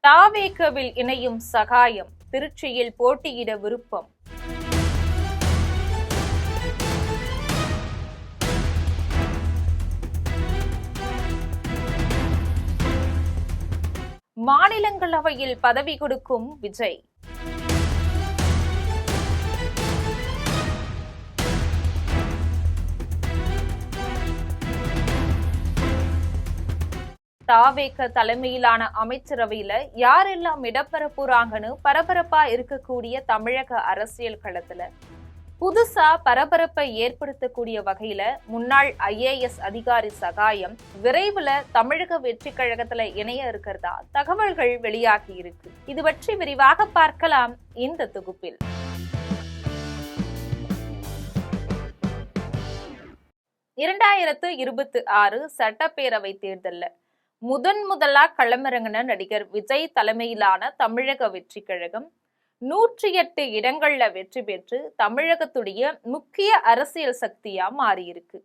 தாவேகவில் இணையும் சகாயம், திருச்சியில் போட்டியிட விருப்பம். மாநிலங்களவையில் பதவி கொடுக்கும் விஜய். தாவேக தலைமையிலான அமைச்சரவையில யாரெல்லாம் இடம்பெற போறாங்கன்னு பரபரப்பா இருக்கக்கூடிய தமிழக அரசியல் களத்துல புதுசா பரபரப்பை ஏற்படுத்தக்கூடிய வகையில முன்னாள் IAS அதிகாரி சகாயம் விரைவில் தமிழக வெற்றி கழகத்துல இணைய இருக்கிறதா தகவல்கள் வெளியாகி இருக்கு. இது பற்றி விரிவாக பார்க்கலாம் இந்த தொகுப்பில். இரண்டாயிரத்து 26 சட்டப்பேரவை தேர்தல்ல முதலா களமிறங்கின நடிகர் விஜய் தலைமையிலான தமிழக வெற்றி கழகம் 108 இடங்கள்ல வெற்றி பெற்று தமிழகத்துடைய முக்கிய அரசியல் சக்தியா மாறியிருக்கு.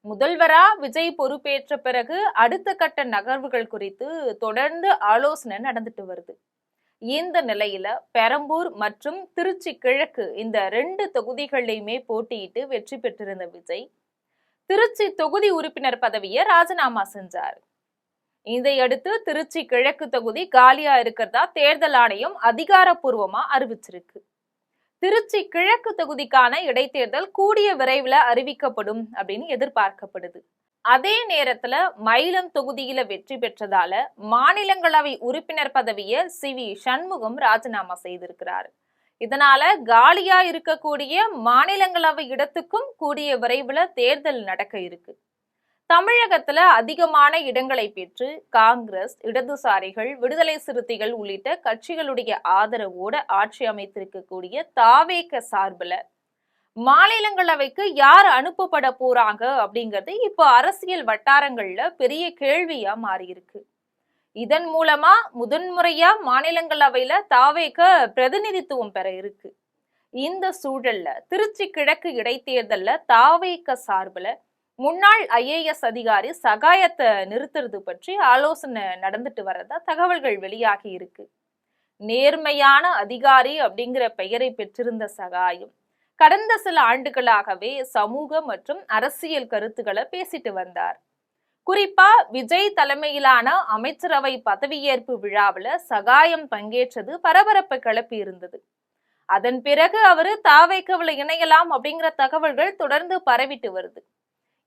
முதல்வரா விஜய் பொறுப்பேற்ற பிறகு அடுத்த கட்ட நகர்வுகள் குறித்து தொடர்ந்து ஆலோசனை நடந்துட்டு வருது. இந்த நிலையில பெரம்பூர் மற்றும் திருச்சி கிழக்கு இந்த 2 தொகுதிகளையுமே போட்டியிட்டு வெற்றி பெற்றிருந்த விஜய் திருச்சி தொகுதி உறுப்பினர் பதவியை ராஜினாமா செஞ்சார். இதையடுத்து திருச்சி கிழக்கு தொகுதி காலியா இருக்கிறதா தேர்தல் ஆணையம் அதிகாரப்பூர்வமா அறிவிச்சிருக்கு. திருச்சி கிழக்கு தொகுதிக்கான இடைத்தேர்தல் கூடிய விரைவில் அறிவிக்கப்படும் அப்படின்னு எதிர்பார்க்கப்படுது. அதே நேரத்துல மயிலம் தொகுதியில வெற்றி பெற்றதால மாநிலங்களவை உறுப்பினர் பதவியை CV சண்முகம் ராஜினாமா செய்திருக்கிறார். இதனால காலியா இருக்கக்கூடிய மாநிலங்களவை இடத்துக்கும் கூடிய விரைவில் தேர்தல் நடக்க இருக்கு. தமிழகத்துல அதிகமான இடங்களை பெற்று காங்கிரஸ், இடதுசாரிகள், விடுதலை சிறுத்தைகள் உள்ளிட்ட கட்சிகளுடைய ஆதரவோடு ஆட்சி அமைத்திருக்கக்கூடிய தாவேக சார்பில் மாநிலங்களவைக்கு யார் அனுப்பப்பட போறாங்க அப்படிங்கிறது இப்போ அரசியல் வட்டாரங்கள்ல பெரிய கேள்வியா மாறியிருக்கு. இதன் மூலமா முதன்முறையா மாநிலங்களவையில தாவேக பிரதிநிதித்துவம் பெற இருக்கு. இந்த சூழல்ல திருச்சி கிழக்கு இடைத்தேர்தல்ல தாவேக சார்பில் முன்னாள் IAS அதிகாரி சகாயத்தை நிறுத்துறது பற்றி ஆலோசனை நடந்துட்டு வரதா தகவல்கள் வெளியாகி இருக்கு. நேர்மையான அதிகாரி அப்படிங்கிற பெயரை பெற்றிருந்த சகாயம் கடந்த சில ஆண்டுகளாகவே சமூக மற்றும் அரசியல் கருத்துக்களை பேசிட்டு வந்தார். குறிப்பா விஜய் தலைமையிலான அமைச்சரவை பதவியேற்பு விழாவில் சகாயம் பங்கேற்றது பரபரப்பை கிளப்பி இருந்தது. அதன் பிறகு அவரு தாவேகவில் இணையலாம் அப்படிங்கிற தகவல்கள் தொடர்ந்து பரவிட்டு வருது.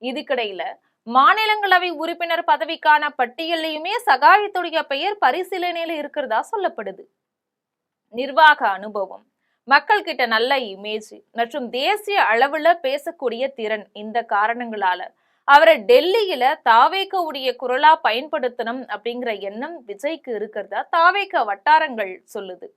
இதுக்கிடையில மாநிலங்களவை உறுப்பினர் பதவிக்கான பட்டியலையுமே சகாயத்துடைய பெயர் பரிசீலனையில இருக்கிறதா சொல்லப்படுது. நிர்வாக அனுபவம், மக்கள் கிட்ட நல்ல இமேஜ் மற்றும் தேசிய அளவுல பேசக்கூடிய திறன், இந்த காரணங்களால அவரை டெல்லியில தாவேகவுடைய குரலா பயன்படுத்தணும் அப்படிங்கிற எண்ணம் விஜய்க்கு இருக்கிறதா தாவேக வட்டாரங்கள் சொல்லுது.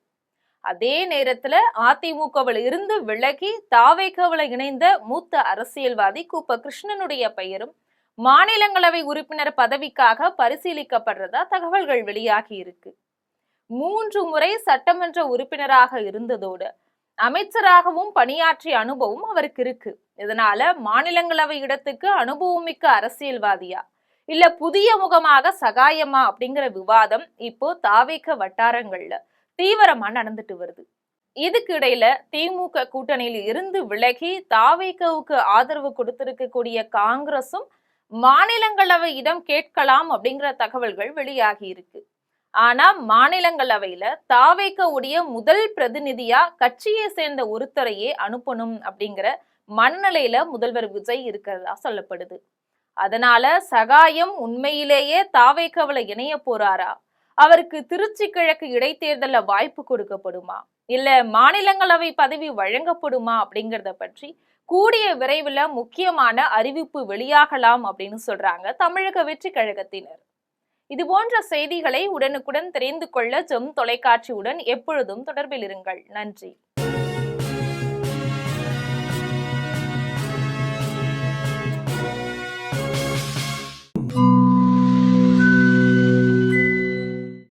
அதே நேரத்துல அதிமுகவில் இருந்து விலகி தாவேகவில் இணைந்த மூத்த அரசியல்வாதி கூப்ப கிருஷ்ணனுடைய பெயரும் மாநிலங்களவை உறுப்பினர் பதவிக்காக பரிசீலிக்கப்படுறதா தகவல்கள் வெளியாகி இருக்கு. 3 முறை சட்டமன்ற உறுப்பினராக இருந்ததோடு அமைச்சராகவும் பணியாற்றிய அனுபவம் அவருக்கு இருக்கு. இதனால மாநிலங்களவை இடத்துக்கு அனுபவமிக்க அரசியல்வாதியா இல்ல புதிய முகமாக சகாயமா அப்படிங்கிற விவாதம் இப்போ தாவேக வட்டாரங்கள்ல தீவிரமா நடந்துட்டு வருது. இதுக்கு இடையில திமுக கூட்டணியில் இருந்து விலகி தாவேகவுக்கு ஆதரவு கொடுத்திருக்கக்கூடிய காங்கிரசும் மாநிலங்களவை இடம் கேட்கலாம் அப்படிங்கிற தகவல்கள் வெளியாகி இருக்கு. ஆனா மாநிலங்களவையில தாவேகவுடைய முதல் பிரதிநிதியா கட்சியை சேர்ந்த ஒருத்தரையே அனுப்பணும் அப்படிங்கிற மனநிலையில முதல்வர் விஜய் இருக்கிறதா சொல்லப்படுது. அதனால சகாயம் உண்மையிலேயே தாவேகவுல இணைய போறாரா, அவருக்கு திருச்சி கிழக்கு இடைத்தேர்தல்ல வாய்ப்பு கொடுக்கப்படுமா, இல்ல மாநிலங்களவை பதவி வழங்கப்படுமா அப்படிங்கிறத பற்றி கூடிய விரைவில் முக்கியமான அறிவிப்பு வெளியாகலாம் அப்படின்னு சொல்றாங்க தமிழக வெற்றி கழகத்தினர். இது போன்ற செய்திகளை உடனுக்குடன் தெரிந்து கொள்ள ஜெம் தொலைக்காட்சியுடன் எப்பொழுதும் தொடர்பில் இருங்கள். நன்றி.